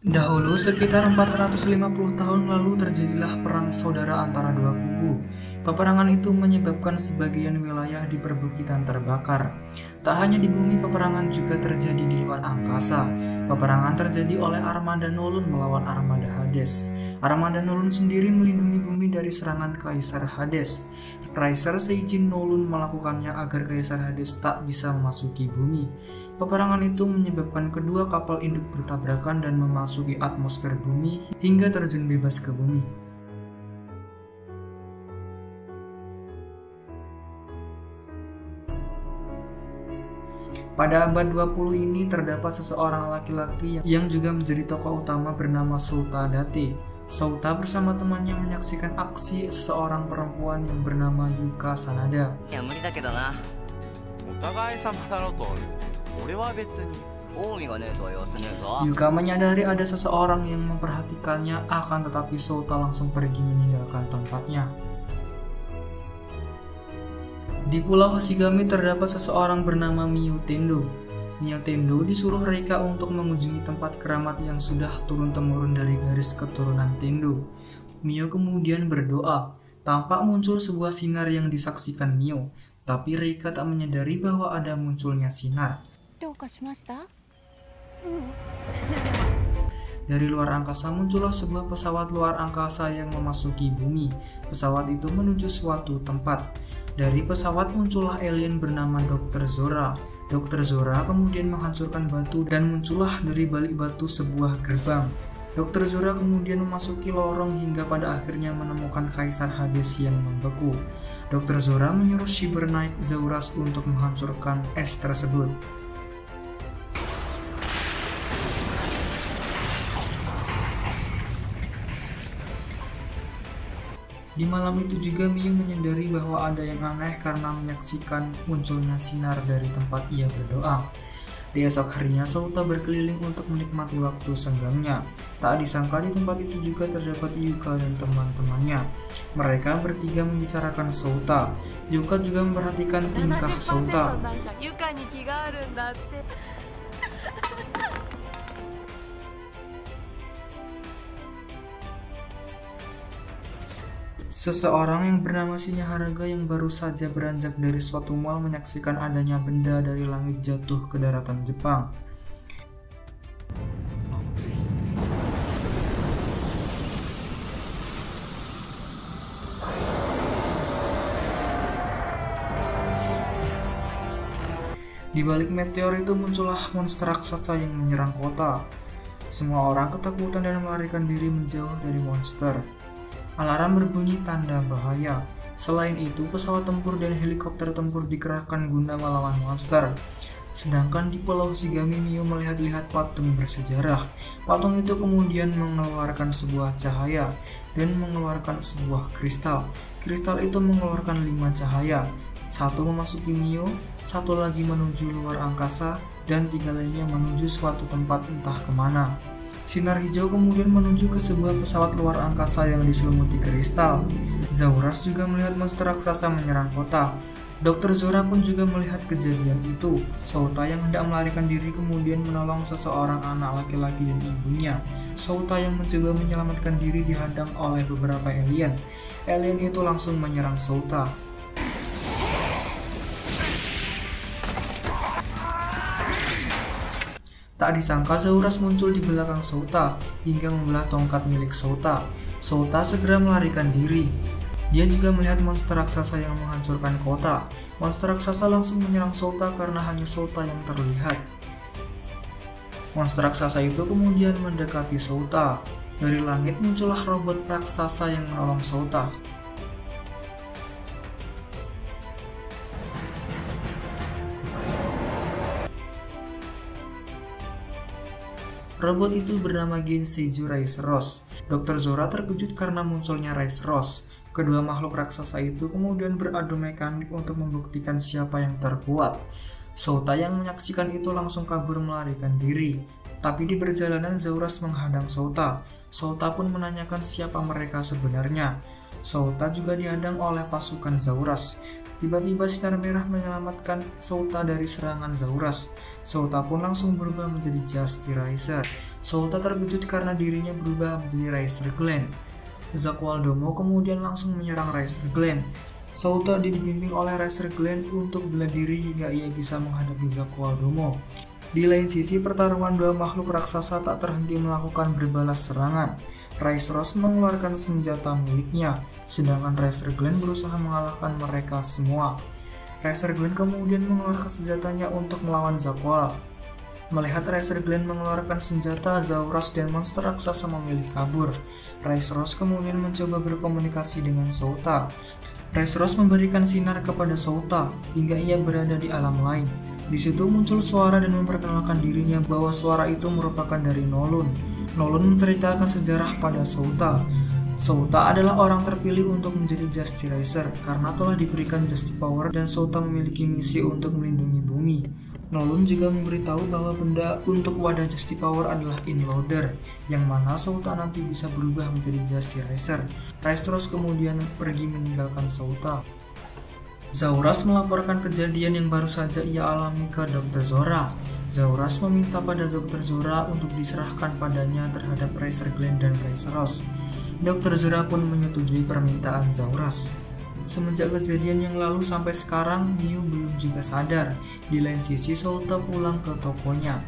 Dahulu sekitar 450 tahun lalu terjadilah perang saudara antara dua kubu. Peperangan itu menyebabkan sebagian wilayah di perbukitan terbakar. Tak hanya di bumi, peperangan juga terjadi di luar angkasa. Peperangan terjadi oleh armada Nolon melawan armada Hades. Armada Nolon sendiri melindungi bumi dari serangan Kaisar Hades. Kaisar seizin Nolon melakukannya agar Kaisar Hades tak bisa memasuki bumi. Peperangan itu menyebabkan kedua kapal induk bertabrakan dan memasuki atmosfer bumi hingga terjun bebas ke bumi. Pada abad 20 ini terdapat seseorang laki-laki yang juga menjadi tokoh utama bernama Souta Date. Souta bersama temannya menyaksikan aksi seseorang perempuan yang bernama Yuka Sanada. Yuka menyadari ada seseorang yang memperhatikannya, akan tetapi Souta langsung pergi meninggalkan tempatnya. Di Pulau Hoshigami terdapat seseorang bernama Mio Tendo. Mio Tendo disuruh Reika untuk mengunjungi tempat keramat yang sudah turun-temurun dari garis keturunan Tendo. Mio kemudian berdoa. Tampak muncul sebuah sinar yang disaksikan Mio, tapi Reika tak menyadari bahwa ada munculnya sinar. Dari luar angkasa muncullah sebuah pesawat luar angkasa yang memasuki bumi. Pesawat itu menuju suatu tempat. Dari pesawat muncullah alien bernama Dr. Zora. Dr. Zora kemudian menghancurkan batu dan muncullah dari balik batu sebuah gerbang. Dr. Zora kemudian memasuki lorong hingga pada akhirnya menemukan Kaisar Hades yang membeku. Dr. Zora menyuruh Cyberknight Zauras untuk menghancurkan es tersebut. Di malam itu juga Mio menyadari bahwa ada yang aneh karena menyaksikan munculnya sinar dari tempat ia berdoa. Di esok harinya Souta berkeliling untuk menikmati waktu senggangnya. Tak disangka di tempat itu juga terdapat Yuka dan teman-temannya. Mereka bertiga membicarakan Souta. Yuka juga memperhatikan tingkah Souta. Seseorang yang bernama Shinya-haraga yang baru saja beranjak dari suatu mal menyaksikan adanya benda dari langit jatuh ke daratan Jepang. Di balik meteor itu muncullah monster raksasa yang menyerang kota. Semua orang ketakutan dan melarikan diri menjauh dari monster. Alarm berbunyi tanda bahaya. Selain itu, pesawat tempur dan helikopter tempur dikerahkan guna melawan monster. Sedangkan di Pulau Hoshigami, Mio melihat-lihat patung bersejarah. Patung itu kemudian mengeluarkan sebuah cahaya dan mengeluarkan sebuah kristal. Kristal itu mengeluarkan 5 cahaya. Satu memasuki Mio, satu lagi menuju luar angkasa, dan 3 lainnya menuju suatu tempat entah kemana. Sinar hijau kemudian menuju ke sebuah pesawat luar angkasa yang diselimuti kristal. Zauras juga melihat monster raksasa menyerang kota. Dr. Zora pun juga melihat kejadian itu. Souta yang hendak melarikan diri kemudian menolong seseorang anak laki-laki dan ibunya. Souta yang mencoba menyelamatkan diri dihadang oleh beberapa alien. Alien itu langsung menyerang Souta. Tak disangka Zauras muncul di belakang Souta hingga membelah tongkat milik Souta. Souta segera melarikan diri. Dia juga melihat monster raksasa yang menghancurkan kota. Monster raksasa langsung menyerang Souta karena hanya Souta yang terlihat. Monster raksasa itu kemudian mendekati Souta. Dari langit muncullah robot raksasa yang menolong Souta. Robot itu bernama Genseiju Rice Rose. Dr. Zora terkejut karena munculnya Rice Rose. Kedua makhluk raksasa itu kemudian beradu mekanik untuk membuktikan siapa yang terkuat. Souta yang menyaksikan itu langsung kabur melarikan diri. Tapi di perjalanan Zauras menghadang Souta. Souta pun menanyakan siapa mereka sebenarnya. Souta juga dihadang oleh pasukan Zauras. Tiba-tiba sinar merah menyelamatkan Souta dari serangan Zauras. Souta pun langsung berubah menjadi Justy Racer. Souta terkejut karena dirinya berubah menjadi Racer Glen. Zakwaldomo kemudian langsung menyerang Racer Glen. Souta dibimbing oleh Racer Glen untuk bela diri hingga ia bisa menghadapi Zakwaldomo. Di lain sisi, pertarungan dua makhluk raksasa tak terhenti melakukan berbalas serangan. Raceros mengeluarkan senjata miliknya, sedangkan Racer Glen berusaha mengalahkan mereka semua. Racer Glen kemudian mengeluarkan senjatanya untuk melawan Zakwal. Melihat Racer Glen mengeluarkan senjata, Zauras dan monster raksasa memilih kabur. Raceros kemudian mencoba berkomunikasi dengan Souta. Raceros memberikan sinar kepada Souta hingga ia berada di alam lain. Di situ muncul suara dan memperkenalkan dirinya bahwa suara itu merupakan dari Nolon. Nolon menceritakan sejarah pada Souta. Souta adalah orang terpilih untuk menjadi Justy Racer karena telah diberikan Justy Power dan Souta memiliki misi untuk melindungi bumi. Nolon juga memberitahu bahwa benda untuk wadah Justy Power adalah Inloader, yang mana Souta nanti bisa berubah menjadi Justy Racer. Raceros kemudian pergi meninggalkan Souta. Zauras melaporkan kejadian yang baru saja ia alami ke Dr. Zora. Zauras meminta pada Dr. Zora untuk diserahkan padanya terhadap Racer Glen dan Raceros. Dr. Zora pun menyetujui permintaan Zauras. Semenjak kejadian yang lalu sampai sekarang, Miu belum juga sadar. Di lain sisi, Souta pulang ke tokonya.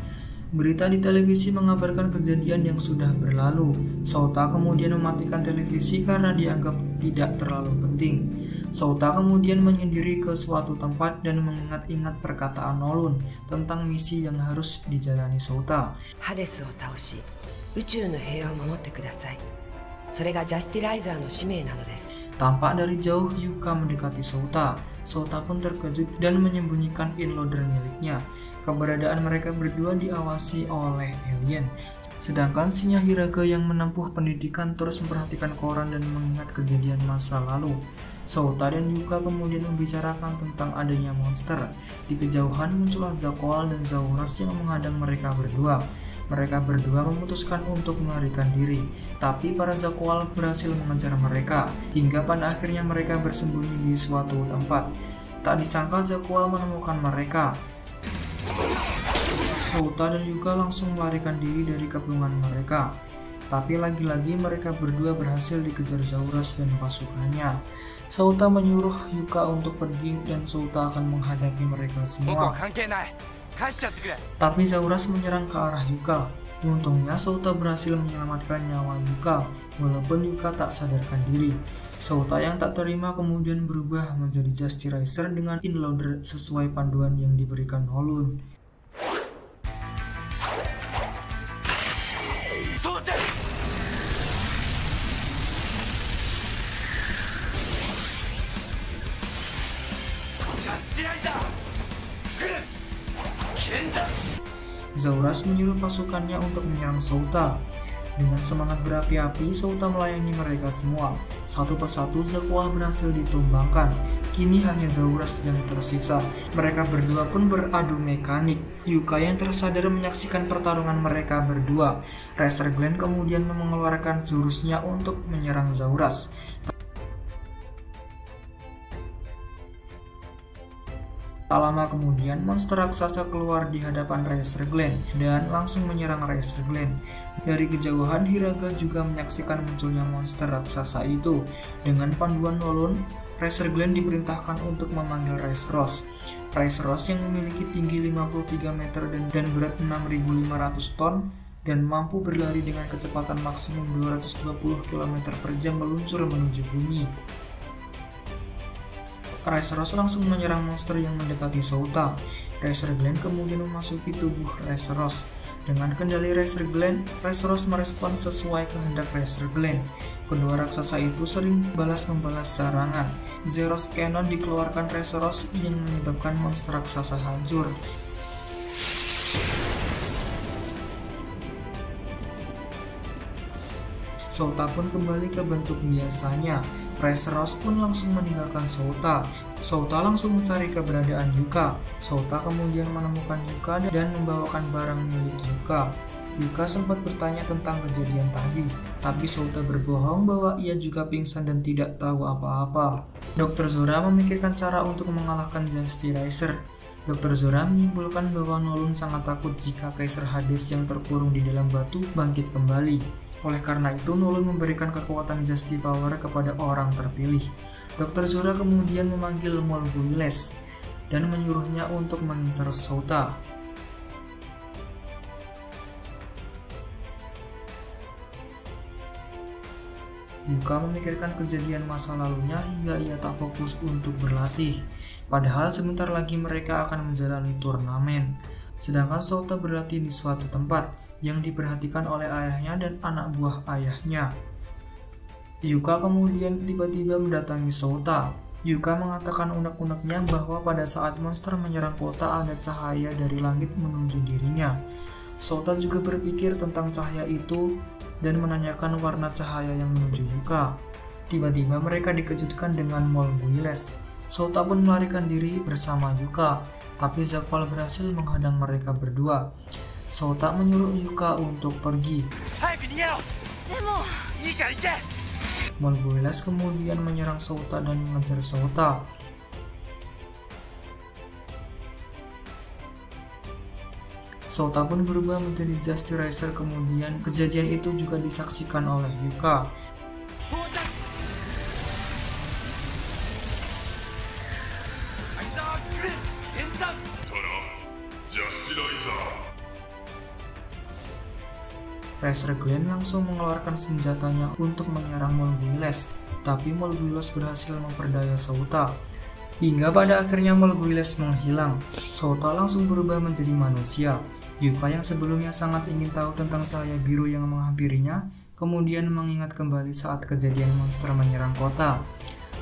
Berita di televisi mengabarkan kejadian yang sudah berlalu. Souta kemudian mematikan televisi karena dianggap tidak terlalu penting. Souta kemudian menyendiri ke suatu tempat dan mengingat-ingat perkataan Nolon tentang misi yang harus dijalani Souta. Hadesを倒し、宇宙の平和を守ってください。それがジャスティライザーの使命なのです。 Tampak dari jauh Yuka mendekati Souta. Souta pun terkejut dan menyembunyikan Inloader miliknya. Keberadaan mereka berdua diawasi oleh alien. Sedangkan Shinya Hiraga yang menempuh pendidikan terus memperhatikan koran dan mengingat kejadian masa lalu. Souta dan Yuka kemudian membicarakan tentang adanya monster. Di kejauhan muncullah Zakwal dan Zauras yang menghadang mereka berdua. Mereka berdua memutuskan untuk melarikan diri, tapi para Zakwal berhasil mengejar mereka, hingga pada akhirnya mereka bersembunyi di suatu tempat. Tak disangka Zakwal menemukan mereka. Souta dan Yuka langsung melarikan diri dari kepungan mereka. Tapi lagi-lagi mereka berdua berhasil dikejar Zauras dan pasukannya. Souta menyuruh Yuka untuk pergi dan Souta akan menghadapi mereka semua. Tapi Zauras menyerang ke arah Yuka. Untungnya Souta berhasil menyelamatkan nyawa Yuka, walaupun Yuka tak sadarkan diri. Souta yang tak terima kemudian berubah menjadi Justy Racer dengan Inloader sesuai panduan yang diberikan Nolon. Zauras menyuruh pasukannya untuk menyerang Souta. Dengan semangat berapi-api, Souta melayani mereka semua. Satu persatu Zakwal berhasil ditumbangkan. Kini hanya Zauras yang tersisa. Mereka berdua pun beradu mekanik. Yuka yang tersadar menyaksikan pertarungan mereka berdua. Racer Glen kemudian mengeluarkan jurusnya untuk menyerang Zauras. Tak lama kemudian, monster raksasa keluar di hadapan Racer Glen dan langsung menyerang Racer Glen. Dari kejauhan, Hiraga juga menyaksikan munculnya monster raksasa itu. Dengan panduan Nolon, Racer Glen diperintahkan untuk memanggil Raceros. Raceros yang memiliki tinggi 53 meter dan berat 6.500 ton dan mampu berlari dengan kecepatan maksimum 220 km per jam meluncur menuju bumi. Raceros langsung menyerang monster yang mendekati Souta. Racer Glen kemudian memasuki tubuh Raceros. Dengan kendali Racer Glen, Raceros merespon sesuai kehendak Racer Glen. Kedua raksasa itu sering balas-membalas serangan. Zeros Cannon dikeluarkan Raceros yang menyebabkan monster raksasa hancur. Souta pun kembali ke bentuk biasanya. Raceros pun langsung meninggalkan Souta. Souta langsung mencari keberadaan Yuka. Souta kemudian menemukan Yuka dan membawakan barang milik Yuka. Yuka sempat bertanya tentang kejadian tadi, tapi Souta berbohong bahwa ia juga pingsan dan tidak tahu apa-apa. Dr. Zora memikirkan cara untuk mengalahkan Justy Racer. Dr. Zora menyimpulkan bahwa Nolan sangat takut jika Kaisar Hades yang terkurung di dalam batu bangkit kembali. Oleh karena itu, Nolan memberikan kekuatan Justy Power kepada orang terpilih. Dr. Zora kemudian memanggil Molguiles dan menyuruhnya untuk mengincar Souta. Yuka memikirkan kejadian masa lalunya hingga ia tak fokus untuk berlatih. Padahal sebentar lagi mereka akan menjalani turnamen. Sedangkan Souta berlatih di suatu tempat yang diperhatikan oleh ayahnya dan anak buah ayahnya. Yuka kemudian tiba-tiba mendatangi Souta. Yuka mengatakan unek-uneknya bahwa pada saat monster menyerang kota ada cahaya dari langit menuju dirinya. Souta juga berpikir tentang cahaya itu dan menanyakan warna cahaya yang menuju Yuka. Tiba-tiba mereka dikejutkan dengan Molguiles. Souta pun melarikan diri bersama Yuka, tapi Zakwal berhasil menghadang mereka berdua. Souta menyuruh Yuka untuk pergi. Molguiles kemudian menyerang Souta dan mengejar Souta. Souta pun berubah menjadi Justy Racer, kemudian kejadian itu juga disaksikan oleh Yuka. Racer Glenn langsung mengeluarkan senjatanya untuk menyerang Molguiles, tapi Molguiles berhasil memperdaya Souta. Hingga pada akhirnya Molguiles menghilang. Souta langsung berubah menjadi manusia. Yuka yang sebelumnya sangat ingin tahu tentang cahaya biru yang menghampirinya, kemudian mengingat kembali saat kejadian monster menyerang kota.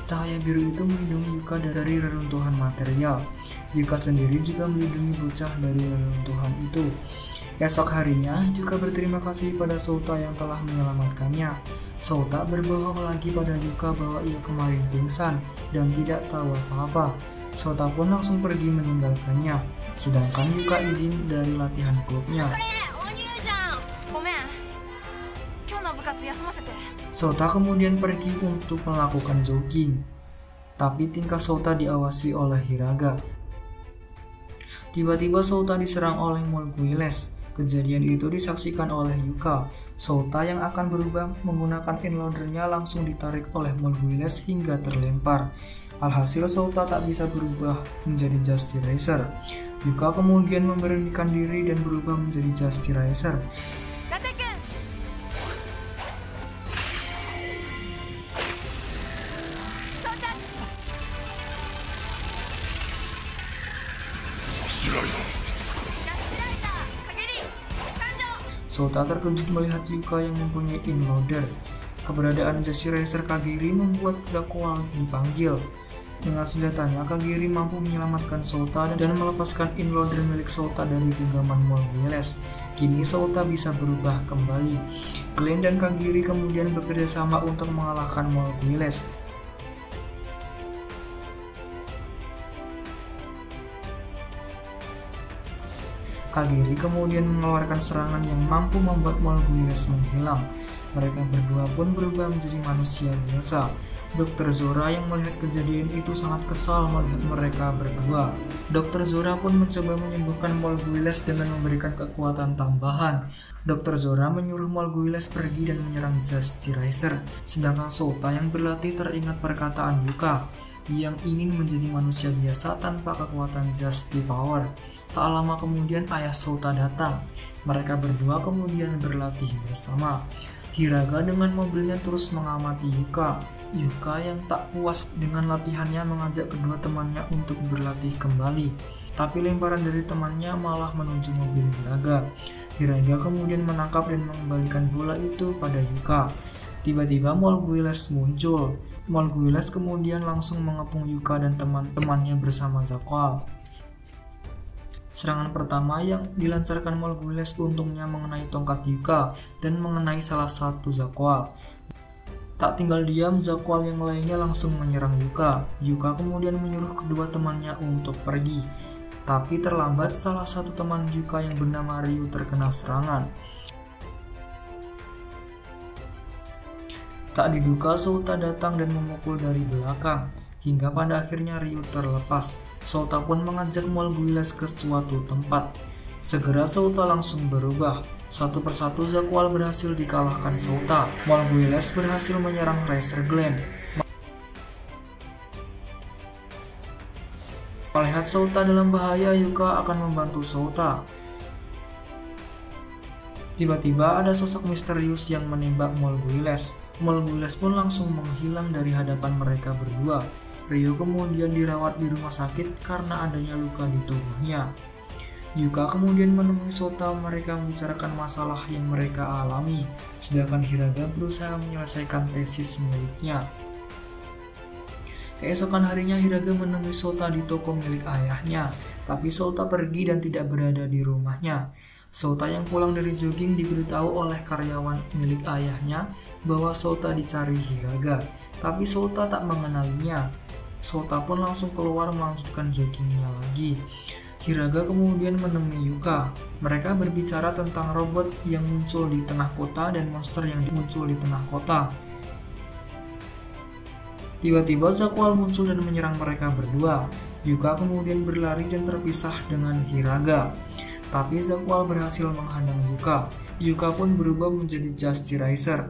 Cahaya biru itu melindungi Yuka dari reruntuhan material. Yuka sendiri juga melindungi bocah dari reruntuhan itu. Esok harinya, Yuka berterima kasih pada Souta yang telah menyelamatkannya. Souta berbohong lagi pada Yuka bahwa ia kemarin pingsan dan tidak tahu apa-apa. Souta pun langsung pergi meninggalkannya, sedangkan Yuka izin dari latihan klubnya. Souta kemudian pergi untuk melakukan jogging, tapi tingkah Souta diawasi oleh Hiraga. Tiba-tiba Souta diserang oleh Molguiles. Kejadian itu disaksikan oleh Yuka. Souta yang akan berubah menggunakan inloadernya langsung ditarik oleh Molguiles hingga terlempar. Alhasil Souta tak bisa berubah menjadi Justy Racer. Yuka kemudian memberanikan diri dan berubah menjadi Justy Racer. Souta terkejut melihat Yuka yang mempunyai inloader. Keberadaan Justy Racer Kagiri membuat Zakwal dipanggil. Dengan senjatanya, Kagiri mampu menyelamatkan Souta dan melepaskan inloader milik Souta dari genggaman Molguiles. Kini Souta bisa berubah kembali. Glenn dan Kagiri kemudian bekerja sama untuk mengalahkan Molguiles. Kagiri kemudian mengeluarkan serangan yang mampu membuat Molguiles menghilang. Mereka berdua pun berubah menjadi manusia biasa. Dr. Zora yang melihat kejadian itu sangat kesal melihat mereka berdua. Dr. Zora pun mencoba menyembuhkan Molguiles dengan memberikan kekuatan tambahan. Dr. Zora menyuruh Molguiles pergi dan menyerang Justy Racer. Sedangkan Souta yang berlatih teringat perkataan Yuka yang ingin menjadi manusia biasa tanpa kekuatan Justy Power. Tak lama kemudian ayah Souta datang. Mereka berdua kemudian berlatih bersama. Hiraga dengan mobilnya terus mengamati Yuka. Yuka yang tak puas dengan latihannya mengajak kedua temannya untuk berlatih kembali. Tapi lemparan dari temannya malah menuju mobil Hiraga. Hiraga kemudian menangkap dan mengembalikan bola itu pada Yuka. Tiba-tiba Molguiles muncul. Molguiles kemudian langsung mengepung Yuka dan teman-temannya bersama Zakwal. Serangan pertama yang dilancarkan Molguiles untungnya mengenai tongkat Yuka dan mengenai salah satu Zakwal. Tak tinggal diam, Zakwal yang lainnya langsung menyerang Yuka. Yuka kemudian menyuruh kedua temannya untuk pergi. Tapi terlambat, salah satu teman Yuka yang bernama Ryu terkena serangan. Tak diduga Sota datang dan memukul dari belakang, hingga pada akhirnya Ryu terlepas. Sota pun mengajak Molguiles ke suatu tempat. Segera Sota langsung berubah. Satu persatu Zaqual berhasil dikalahkan Sota. Molguiles berhasil menyerang Razor Glen. Melihat Sota dalam bahaya, Yuka akan membantu Sota. Tiba-tiba ada sosok misterius yang menembak Molguiles. Molguiles pun langsung menghilang dari hadapan mereka berdua. Ryu kemudian dirawat di rumah sakit karena adanya luka di tubuhnya. Yuka kemudian menemui Sota, mereka membicarakan masalah yang mereka alami, sedangkan Hiraga berusaha menyelesaikan tesis miliknya. Keesokan harinya Hiraga menemui Sota di toko milik ayahnya, tapi Sota pergi dan tidak berada di rumahnya. Sota yang pulang dari jogging diberitahu oleh karyawan milik ayahnya bahwa Sota dicari Hiraga, tapi Sota tak mengenalinya. Sota pun langsung keluar melanjutkan joggingnya lagi. Hiraga kemudian menemui Yuka. Mereka berbicara tentang robot yang muncul di tengah kota dan monster yang muncul di tengah kota. Tiba-tiba Zaqual muncul dan menyerang mereka berdua. Yuka kemudian berlari dan terpisah dengan Hiraga. Tapi Zaqual berhasil menghadang Yuka. Yuka pun berubah menjadi Justirizer.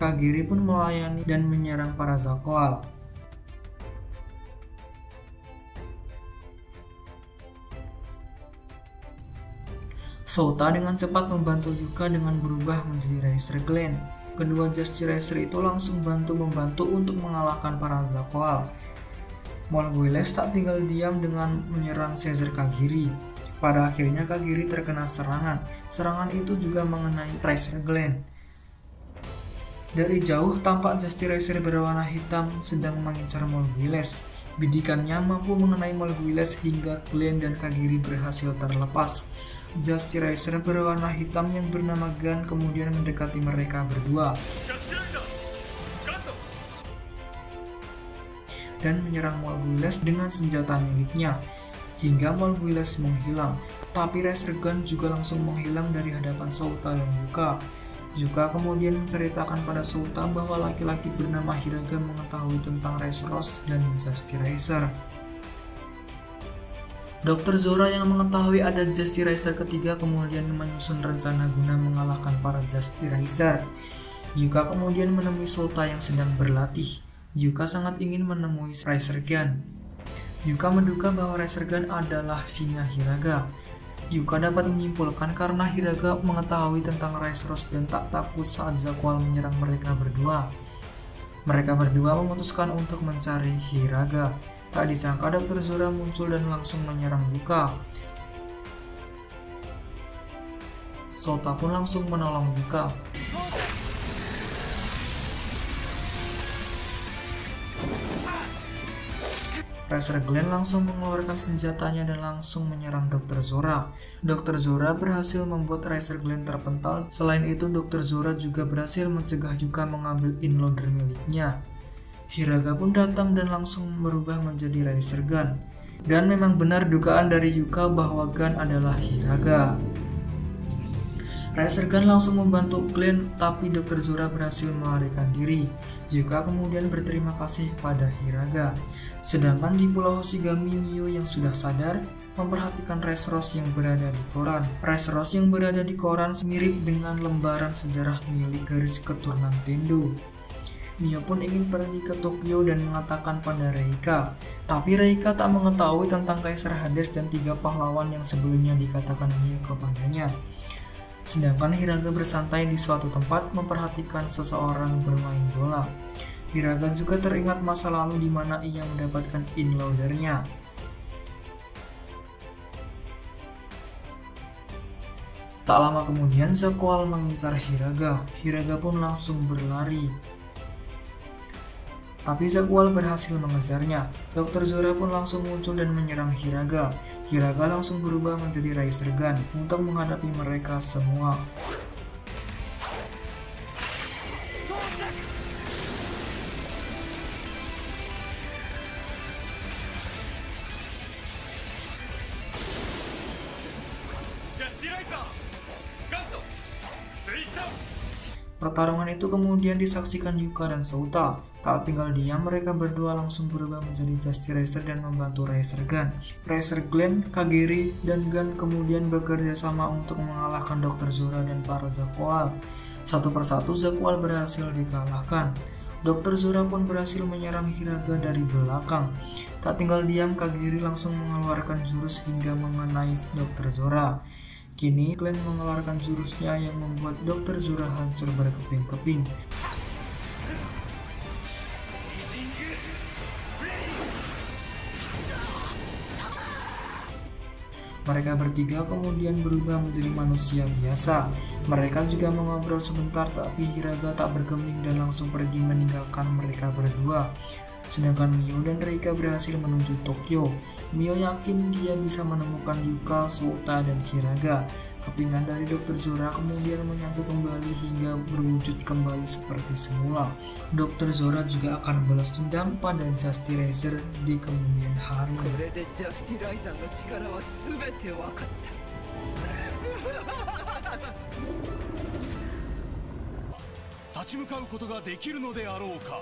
Kagiri pun melayani dan menyerang para Zaqual. Sota dengan cepat membantu Yuka dengan berubah menjadi Razor Glen. Kedua Justirizer itu langsung membantu untuk mengalahkan para Zaqual. Molguiles tak tinggal diam dengan menyerang Caesar Kagiri. Pada akhirnya Kagiri terkena serangan. Serangan itu juga mengenai Razor Glen. Dari jauh tampak Justirizer berwarna hitam sedang mengincar Molguiles. Bidikannya mampu mengenai Molguiles hingga Glen dan Kagiri berhasil terlepas. Justirizer berwarna hitam yang bernama Gun kemudian mendekati mereka berdua dan menyerang Molguiles dengan senjata miliknya hingga Molguiles menghilang. Tapi Razor Gun juga langsung menghilang dari hadapan Sota dan Yuka. Yuka kemudian menceritakan pada Sota bahwa laki-laki bernama Hiraga mengetahui tentang Razorros dan Justirizer. Dr. Zora yang mengetahui ada Justirizer ketiga kemudian menyusun rencana guna mengalahkan para Justirizer. Yuka kemudian menemui Sota yang sedang berlatih. Yuka sangat ingin menemui Razor Gun. Yuka menduga bahwa Razor Gun adalah singa Hiraga. Yuka dapat menyimpulkan karena Hiraga mengetahui tentang Razorros dan tak takut saat Zaqual menyerang mereka berdua. Mereka berdua memutuskan untuk mencari Hiraga. Tak disangka Dr. Zora muncul dan langsung menyerang Yuka. Sota pun langsung menolong Yuka. Razor Glen langsung mengeluarkan senjatanya dan langsung menyerang Dr. Zora. Dr. Zora berhasil membuat Razor Glen terpental. Selain itu, Dr. Zora juga berhasil mencegah Yuka mengambil inloader miliknya. Hiraga pun datang dan langsung berubah menjadi Razor Gun. Dan memang benar dugaan dari Yuka bahwa Gun adalah Hiraga. Razor Gun langsung membantu Glen, tapi Dr. Zora berhasil melarikan diri. Yuka kemudian berterima kasih pada Hiraga. Sedangkan di Pulau Hoshigami, Mio yang sudah sadar memperhatikan Razorros yang berada di koran. Razorros yang berada di koran mirip dengan lembaran sejarah milik garis keturunan Tendo. Mio pun ingin pergi ke Tokyo dan mengatakan pada Reika. Tapi Reika tak mengetahui tentang Kaisar Hades dan 3 pahlawan yang sebelumnya dikatakan Mio kepadanya. Sedangkan Hiraga bersantai di suatu tempat memperhatikan seseorang bermain bola. Hiraga juga teringat masa lalu di mana ia mendapatkan inloadernya. Tak lama kemudian Zaqual mengincar Hiraga. Hiraga pun langsung berlari. Tapi Zaqual berhasil mengejarnya. Dr. Zora pun langsung muncul dan menyerang Hiraga. Hiraga langsung berubah menjadi Razor Gun untuk menghadapi mereka semua. Pertarungan itu kemudian disaksikan Yuka dan Souta. Tak tinggal diam, mereka berdua langsung berubah menjadi Justy Racer dan membantu Racer Gun. Racer Glenn, Kagiri, dan Gun kemudian bekerja sama untuk mengalahkan Dr. Zora dan para Zakual. Satu persatu Zakual berhasil dikalahkan. Dr. Zora pun berhasil menyerang Hiraga dari belakang. Tak tinggal diam, Kagiri langsung mengeluarkan jurus hingga mengenai Dr. Zora. Kini Glenn mengeluarkan jurusnya yang membuat Dr. Zora hancur berkeping-keping. Mereka bertiga kemudian berubah menjadi manusia biasa. Mereka juga mengobrol sebentar, tapi Hiraga tak bergeming dan langsung pergi meninggalkan mereka berdua. Sedangkan Mio dan Reika berhasil menuju Tokyo. Mio yakin dia bisa menemukan Yuka, Souta, dan Hiraga. Kepingan dari Dr. Zora kemudian menyatu kembali hingga berwujud kembali seperti semula. Dr. Zora juga akan balas dendam pada Justy Racer di kemudian hari. 立ち向かうことができるのであろうか。